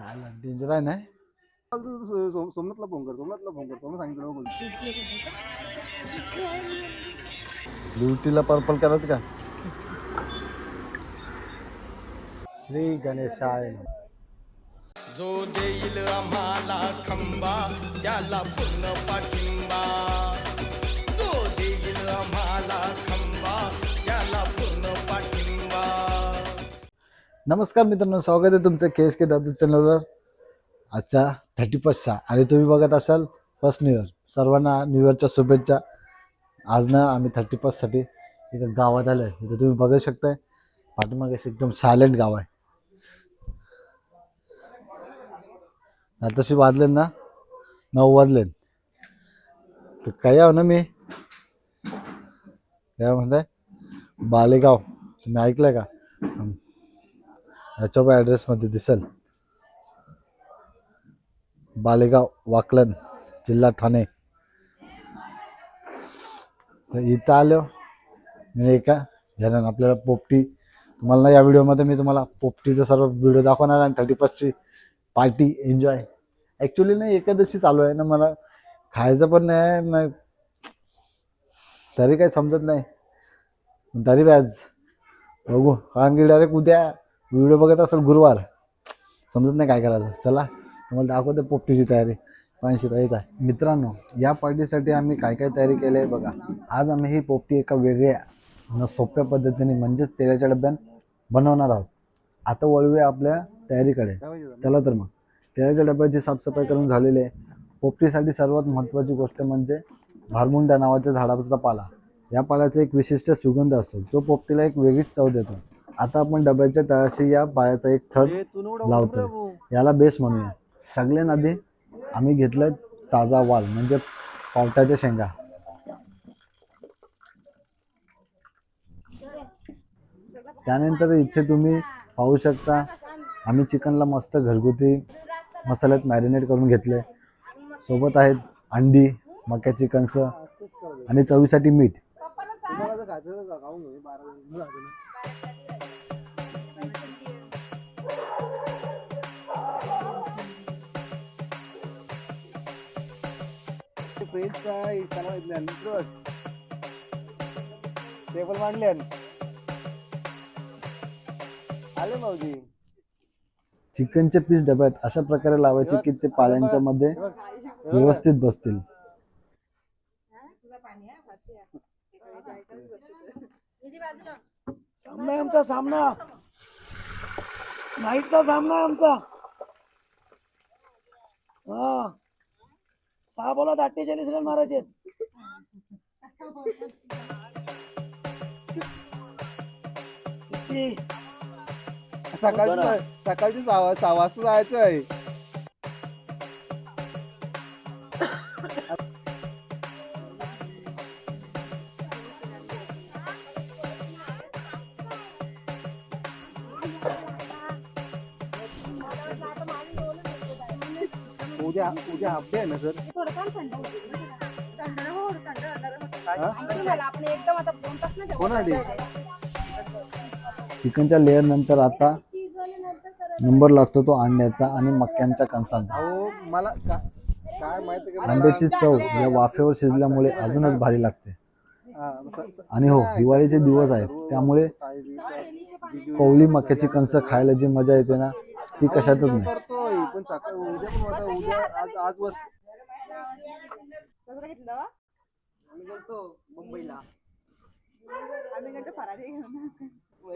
Danger आहे ना. सोमनाथला phone कर, सोमनाथ सांगितलं ड्युटीला पर्पल करायचं का. श्री गणेशाय. जो देईल आम्हाला खंबा त्याला पूर्ण पाठिंबा. जो देईल आम्हाला खंबा त्याला पूर्ण पाठिंबा. नमस्कार मित्रांनो, स्वागत आहे तुमचं KSK दादू चॅनलवर. आजचा 31चा आणि तुम्ही बघत असाल फर्स्ट न्यू इयर. सर्वांना न्यू इयरच्या शुभेच्छा. आज ना आम्ही 31साठी इथं गावात आलो आहे. इथं तुम्ही बघू शकताय पाठीमागे एकदम सायलेंट गाव आहे. आताशी वाजले ना 9 वाजले. तर काय आहो ना मी काय म्हणताय बालेगाव, तुम्ही ऐकलंय का. ह्याच्या ॲड्रेसमध्ये दिसेल बालेगाव, वाकलन, जिल्हा ठाणे. तर इथं आलो मी एका ह्यानं आपल्याला पोपटी. तुम्हाला ना या व्हिडिओमध्ये मी तुम्हाला पोपटीचा सर्व व्हिडिओ दाखवणार आणि 31ची पार्टी एन्जॉय. ॲक्च्युली ना एकादशी चालू आहे ना, मला खायचं पण नाही ना, तरी काही समजत नाही. तरी आज बघू, कारण की डायरेक्ट उद्या व्हिडिओ बघत असेल गुरुवार, समजत नाही काय करायचं. चला तुम्हाला दाखवते पोपटीची तयारी. पाहिजे तयारीच आहे मित्रांनो. या पार्टीसाठी आम्ही काय काय तयारी केली आहे बघा. आज आम्ही ही पोपटी एका वेगळ्या न सोप्या पद्धतीने म्हणजेच तेलाच्या डब्यात बनवणार आहोत. आता वळूया आपल्या तयारीकडे. चला तर मग तेलाच्या डब्याची साफसफाई करून झालेली आहे. पोपटीसाठी सर्वात महत्त्वाची गोष्ट म्हणजे भारमुंडा नावाच्या झाडाचा पाला. या पाल्याचा एक विशिष्ट सुगंध असतो जो पोपटीला एक वेगळीच चव देतो. आता आपण डब्याच्या तळाशी या पाल्याचा एक थर लावतोय, याला बेस म्हणूया. सगळ्यात आधी आम्ही घेतलं ताजा वाल म्हणजे पावट्याच्या शेंगा. त्यानंतर इथे तुम्ही पाहू शकता आम्ही चिकनला मस्त घरगुती मसाल्यात मॅरिनेट करून घेतले. सोबत आहेत अंडी, मक्याची कणसं आणि चवीसाठी मीठ. टेबल मांडले आले भाऊजी. चिकनचे पीस डब्यात अशा प्रकारे लावायचे की ते पाल्यांच्या मध्ये व्यवस्थित बसतील. सामना आमचा, सामना नाईटचा सामना आमचा. हा 6 बॉलात 48 रन मारायचे. सकाळची 6 वाजता जायचं आहे. उद्या हाफ डे आहे ना सर. चिकनच्या लेअर नंतर आता नंबर लागतो तो अंड्याचा आणि मक्यांच्या कणसांचा. मला काय माहिती अंड्याची चव या वाफेवर शिजल्यामुळे अजूनच भारी लागते. आणि हो, दिवाळीचे दिवस आहेत त्यामुळे कवळी मक्याची कणसं खायला जी मजा येते ना ती कशातच नाही. पण उद्या आज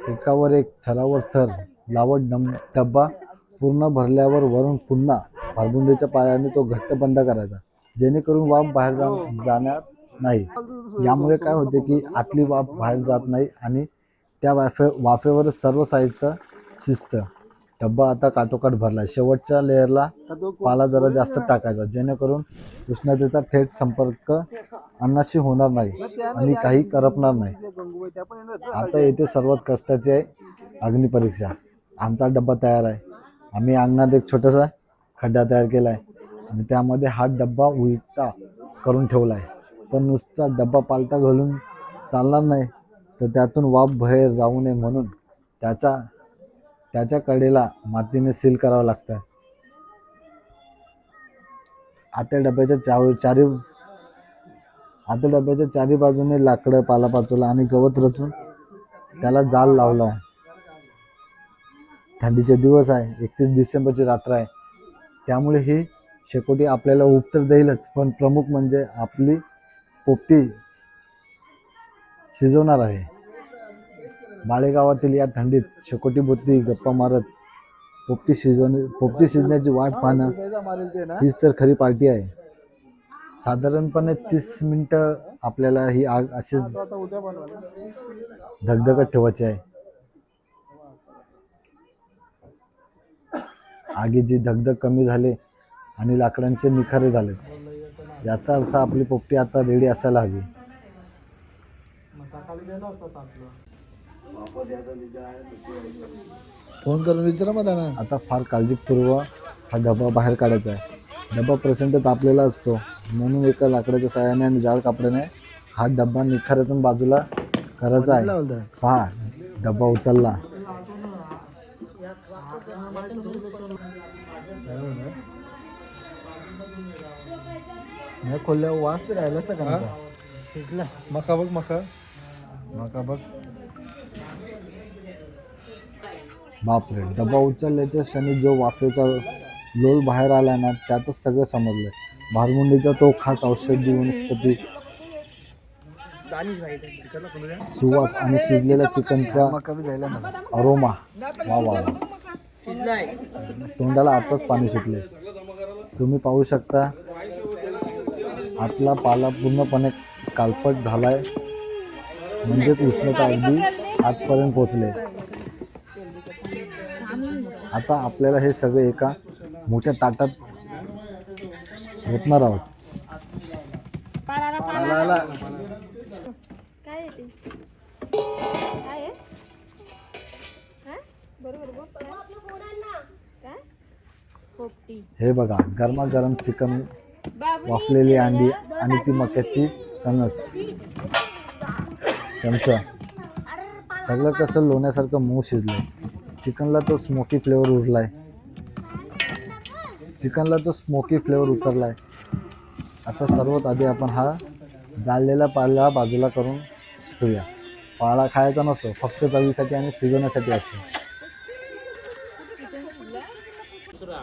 एकावर एक थरावर थर लावत डब्बा पूर्ण भरल्यावर वरून पुन्हा भारमुंडीच्या पायाने तो घट्ट बंद करायचा, जेणेकरून वाफ बाहेर जाणार नाही. यामुळे काय होते की आतली वाफ बाहेर जात नाही आणि त्या वाफेवर सर्व साहित्य शिजतं. डब्बा आता काटोकाट भरला. शेवटच्या लेअरला पाला जरा जास्त टाकायचा, जेणेकरून उष्णतेचा थेट संपर्क अन्नाशी होणार नाही आणि काही करपणार नाही. आता येथे सर्वात कष्टाची आहे अग्निपरीक्षा. आमचा डब्बा तयार आहे. आम्ही अंगणात एक छोटासा खड्डा तयार केला आहे आणि त्यामध्ये हा डब्बा उलटा करून ठेवला आहे. पण नुसता डब्बा पालथा घालून चालणार नाही, तर त्यातून वाफ बाहेर जाऊ नये म्हणून त्याच्या कडेला मातीने सील करावं लागतं. आतल्या डब्याच्या चारी बाजूने लाकडं, पालापाचोला आणि गवत रचून त्याला जाल लावला आहे. थंडीचे दिवस आहे, 31 डिसेंबरची रात्र आहे, त्यामुळे ही शेकोटी आपल्याला ऊब तर देईलच, पण प्रमुख म्हणजे आपली पोपटी शिजवणार आहे. माळेगावातील या थंडीत शेकोटीभोवती गप्पा मारत पोपटी शिजण्याची वाट पाहणं हीच तर खरी पार्टी आहे. साधारणपणे 30 मिनिटं आपल्याला ही आग अशीच धगधगत ठेवायची आहे. आगीची धगधग कमी झाली आणि लाकडांचे निखारे झालेत, याचा अर्थ आपली पोपटी आता रेडी असायला हवी. फोन करून विचारा मला ना. आता फार काळजीपूर्वक हा डबा बाहेर काढायचा आहे. डबा प्रचंड तापलेला असतो, म्हणून एका लाकडाच्या साहाय्याने आणि जाड कपड्याने हा डबा निखाऱ्यातून बाजूला करायचा आहे. पहा, डबा उचलला. नाही खोलल्यावर वास तर राहिलाच का? मका बघ, मका बघ. बापरे, डबा उचलल्याच्या क्षणी जो वाफेचा लोल बाहेर आला ना, त्यातच सगळं समजलं. भारमुंडीचा तो खास औषधी वनस्पती सुवास आणि शिजलेल्या चिकनचा अरोमा, वा वा, तोंडाला आताच पाणी सुटले. तुम्ही पाहू शकता आतला पाला पूर्णपणे कालपट झालाय, म्हणजेच उष्णता अगदी आतपर्यंत पोहोचले. आता आपल्याला हे सगळे एका मोठ्या ताटात ओतणार आहोत. हे बघा, गरमागरम चिकन, वाफलेली अंडी आणि ती मक्याची कणस, चमचा, सगळं कसं लोण्यासारखं मऊ शिजलंय. चिकनला तो स्मोकी फ्लेवर उतरलाय. आता सर्वात आधी आपण हा जाळलेला पाला बाजूला करून ठेवूया. पाला खायचा नसतो, फक्त चवीसाठी आणि शिजवण्यासाठी असतो.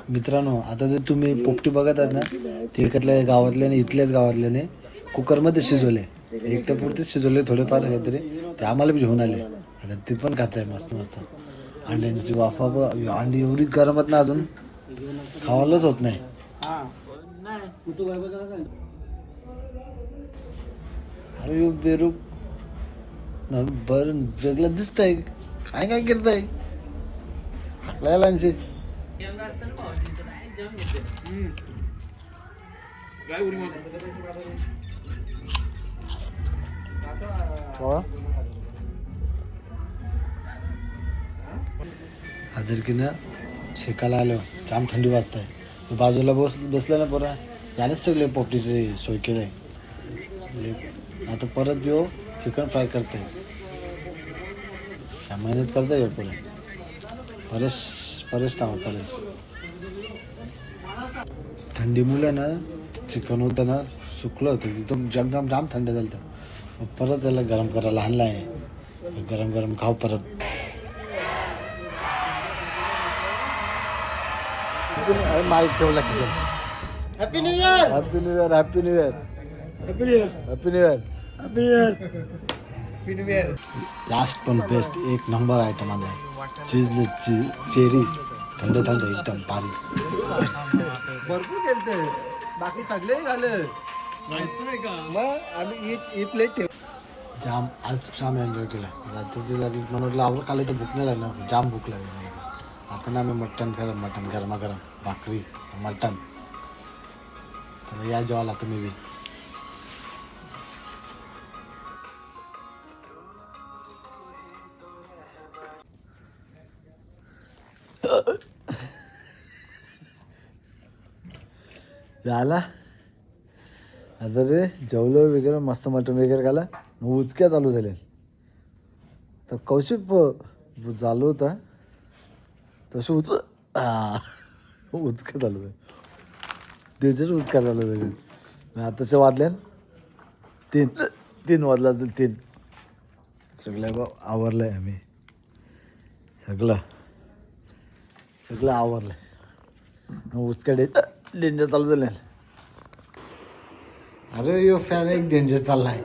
मित्रांनो, आता जर तुम्ही पोपटी बघत आहात ना, ते इथल्याच गावातल्याने कुकरमध्ये शिजवले, एकट्या पुरतेच शिजवले, थोडेफार काहीतरी ते आम्हाला बी घेऊन आले. आता ते पण खात आहे मस्त मस्त. अंड्यांची वाफा, अंडी एवढी गरमत ना, अजून खावायलाच होत नाही. अरे बेरू बरं वेगळं दिसतंय, काय करताय आपल्याला? की ना शेकायला आलं, जाम थंडी वाजताय. बाजूला बसलं ना, पोरा यानेच सगळे पोपटीची सोय केलंय. आता परत येऊ चिकन फ्राय करते, मेहनत करता येऊ परेश थंडीमुळे ना चिकन होतं ना, सुकलं होतं तिथं, जाम थंड झालं होतं. परत त्याला गरम करायला आणलं आहे. गरम खाऊ परत. माईक ठेवला की happy new year, happy new year, happy new year, happy new year, happy new year, happy new year, happy new year. Last पण बेस्ट, एक नंबर आयटम आणलाय. चेरी थंड एकदम भारी. भरपूर केलते, बाकी सगळे झालं. आम्ही प्लेट ठेव. जाम एन्जॉय केला. रात्रीची म्हणून आवड खाली तर भूक नाही लागला, जाम भूक लागली. आता ना आम्ही मटण गरमागरम भाकरी मटण. तर या जेवायला तुम्ही बी. झाला आता रे, जेवलो वगैरे, मस्त मटण वगैरे खाला. मग उचक्या चालू झाले. तर कौशिक झालं होता तसं उचकं चालू आहे. त्याच्याच उचकायला लागलं. आताच्या वाजल्या 3 वाजला असेल 3. सगळ्या आवरलं आहे आम्ही. सगळं आवरलं आहे. उचकडे डेंजर चालू झाले. अरे यो फॅन एक डेंजर चालला आहे.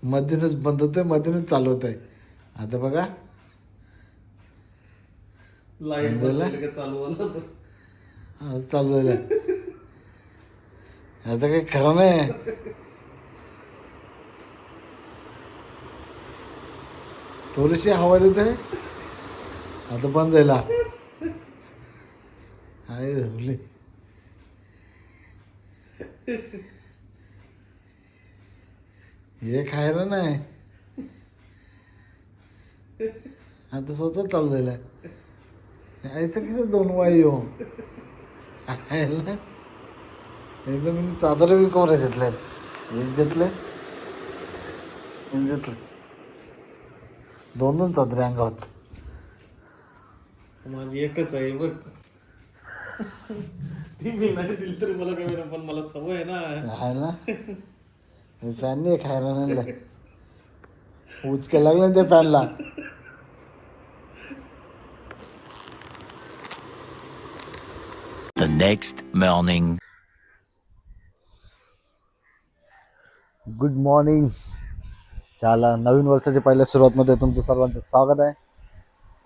मधूनच बंद होतोय, मधूनच चालू होत आहे. आता बघा लाईट चालू झालं. याचं काही खरं नाही. थोडीशी हवा देत आहे. आता बंद झाला आहे. झोपली. हे खायला नाही. आता स्वतः चालू झालं. यायचं कसं 2 वायू एकदम मी चादर बी कवर घेतलं. दोन चादरी अंगावर. माझी एकच आहे बघ. ती मी नाही दिली तरी मला काय माहिती, पण मला सवय आहे ना. खायला फॅन नाही खायला नाही. उचके लागले त्या फॅनला. The next morning. Good morning. चला, नवीन वर्षाच्या पहिल्या सुरुवातमध्ये तुमचं सर्वांचं स्वागत आहे.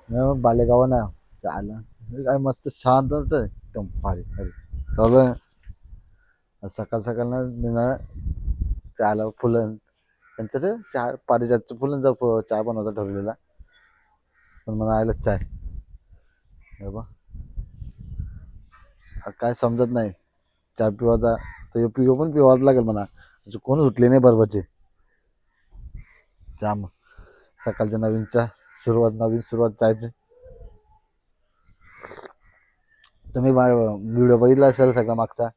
मी बालेगावानं चला काय मस्त शांत होतं एकदम भारी भारी चालू आहे. सकाळ ना मी ना चहाला फुलं त्यांचं ते चहा पारिजातचं फुलांचा चहा बनवायचा ठरवलेला. पण मला आयला चाय हे बा काय समजत नाही. चहा पिवायचा तर पिओ पण पिवाच लागेल म्हणा. कोण उठले नाही बरोबरचे. चहा मग सकाळच्या नवीन सुरुवात चायची. तुम्ही व्हिडिओ बघितला असेल सगळा मागचा.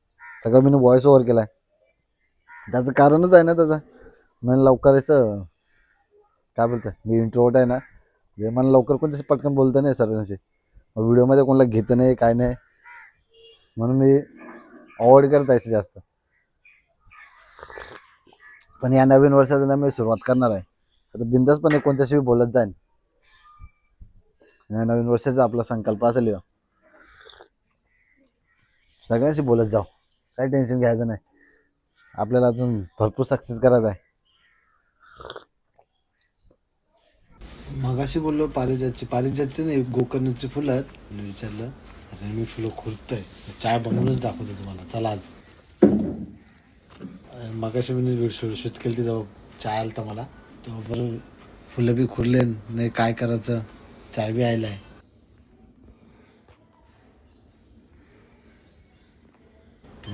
सगळं मी व्हॉइस ओव्हर केला आहे. त्याचं कारणच आहे ना त्याचं. मला लवकर असं काय बोलतं, मी इंट्रोवर्ट आहे ना. जे मला लवकर कोणत्याशी पटकन बोलतं नाही सर्वांशी. व्हिडिओमध्ये कोणाला घेतं नाही काय नाही, म्हणून मी अवॉइड करत आहे जास्त. पण या नवीन वर्षाचं ना मी सुरुवात करणार आहे. आता बिंदासपणे कोणत्याशी बोलत जाईन. या नवीन वर्षाचा आपला संकल्प असेल यो सगळ्यांशी बोलत जाऊ. काही टेन्शन घ्यायचं नाही. आपल्याला अजून भरपूर सक्सेस करायचं आहे. मगाशी बोललो पारिजातची नाही गोकर्णाची फुलं आहेत. मी विचारलं आता मी फुलं खुरतोय. चाय बनवूनच दाखवतो तुम्हाला. चला आज मगाशी मी शूट केली जेव्हा चाय आला तर मला तेव्हा बरोबर फुलं बी खुरले नाही. काय करायचं, चाय बी आयला आहे.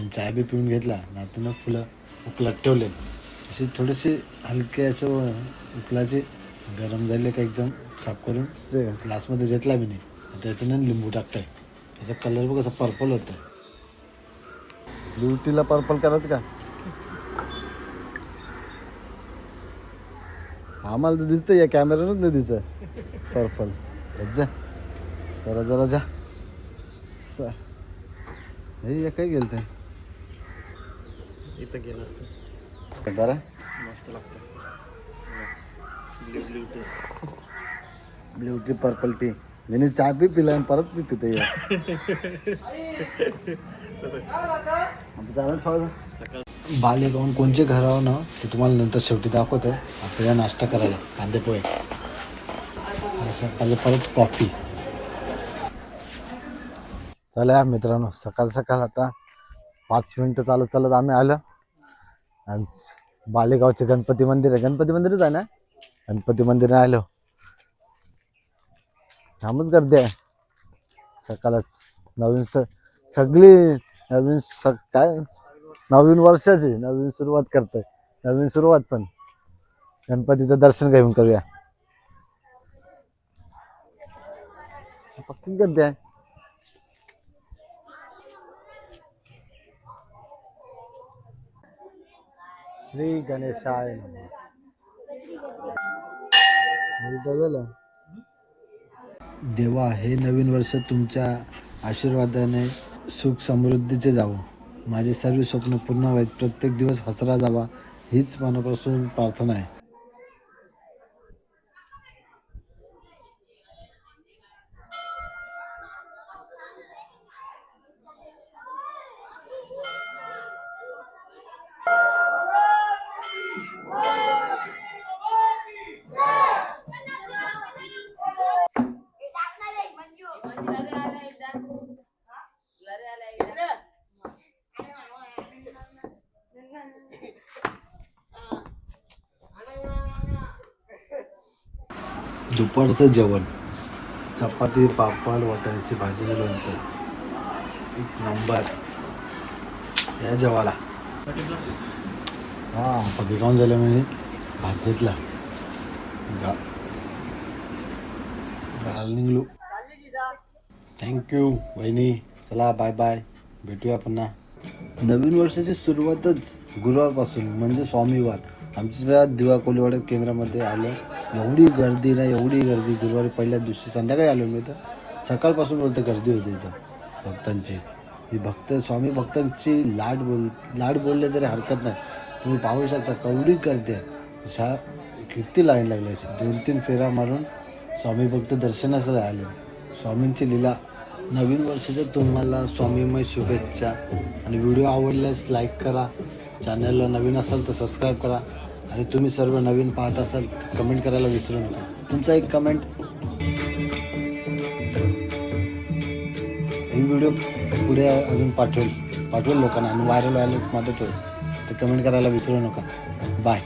चाय बी पिऊन घेतला. नंतर ना फुलं उकळत ठेवले. अशी थोडीशी हलके असं उकलाचे गरम झाले का एकदम साफ करून ते ग्लासमध्ये घेतला बी नाही. त्याच्यानं लिंबू टाकताय. त्याचा कलर बघ असं पर्पल होतं. ब्युटीला पर्पल करायचं का? आम्हाला तर दिसतं, या कॅमेऱ्यानंच नाही दिसत पर्पल. जा जरा जा. हे काय गेलं ते इथं गेलं बरं मस्त लागतं. Blue tea purple tea. मी चहा बी पिला आणि परत बी पिते. बालेगावून कोणचे घरावर ना ते तुम्हाला नंतर शेवटी दाखवतो. आपल्याला नाश्ता करायला कांदे पोहे सकाळी परत कॉफी. चला मित्रांनो, सकाळ आता 5 मिनिटं चालत आम्ही आलो. आणि बालेगावचे गणपती मंदिर आहे. गणपती मंदिरच आहे ना. गणपती मंदिर आलो. थांबच गर्दी आहे सकाळच. सगळी नवीन काय नवीन वर्षाची नवीन सुरुवात करतोय. नवीन सुरुवात पण गणपतीचं दर्शन घेऊन करूया. पक्की गर्दी आहे. श्री गणेशाय नमः. झालं. देवा, हे नवीन वर्ष तुमच्या आशीर्वादाने सुख समृद्धीचे जावो, माझे सर्व स्वप्न पूर्ण व्हावेत, प्रत्येक दिवस हसरा जावा हीच मनापासून प्रार्थना आहे. दुपारचं जेवण, चपाती, पापड, वाटाण्याची भाजी, लोणचं, एक नंबर. या जेवाला हां कधी खाऊन झालं मी भात घेतला घराला निघलो. थँक्यू वहिनी. चला बाय बाय, भेटूया पुन्हा. नवीन वर्षाची सुरुवातच गुरुवारपासून म्हणजे स्वामीवार. आमच्या दिवा कोलीवाडा केंद्रामध्ये आलो. एवढी गर्दी ना, एवढी गर्दी. गुरुवारी पहिल्या दिवशी संध्याकाळी आलो मी, तर सकाळपासून बोलते गर्दी होती इथं भक्तांची. ही स्वामी भक्तांची लाड बोलले तरी हरकत नाही. तुम्ही पाहू शकता केवढी गर्दी आहे. किती लाईन लागली असेल. 2-3 फेऱ्या मारून स्वामी भक्त दर्शनासाठी आले. स्वामींची लीला. नवीन वर्षाच्या तुम्हाला स्वामीमय शुभेच्छा. आणि व्हिडिओ आवडल्यास लाईक करा. चॅनलला नवीन असाल तर सबस्क्राईब करा. आणि तुम्ही सर्व नवीन पाहत असाल तर कमेंट करायला विसरू नका. तुमचा एक कमेंट ही व्हिडिओ पुढे अजून पाठवेल लोकांना आणि व्हायरल व्हायलाच मदत होईल. तर कमेंट करायला विसरू नका. बाय.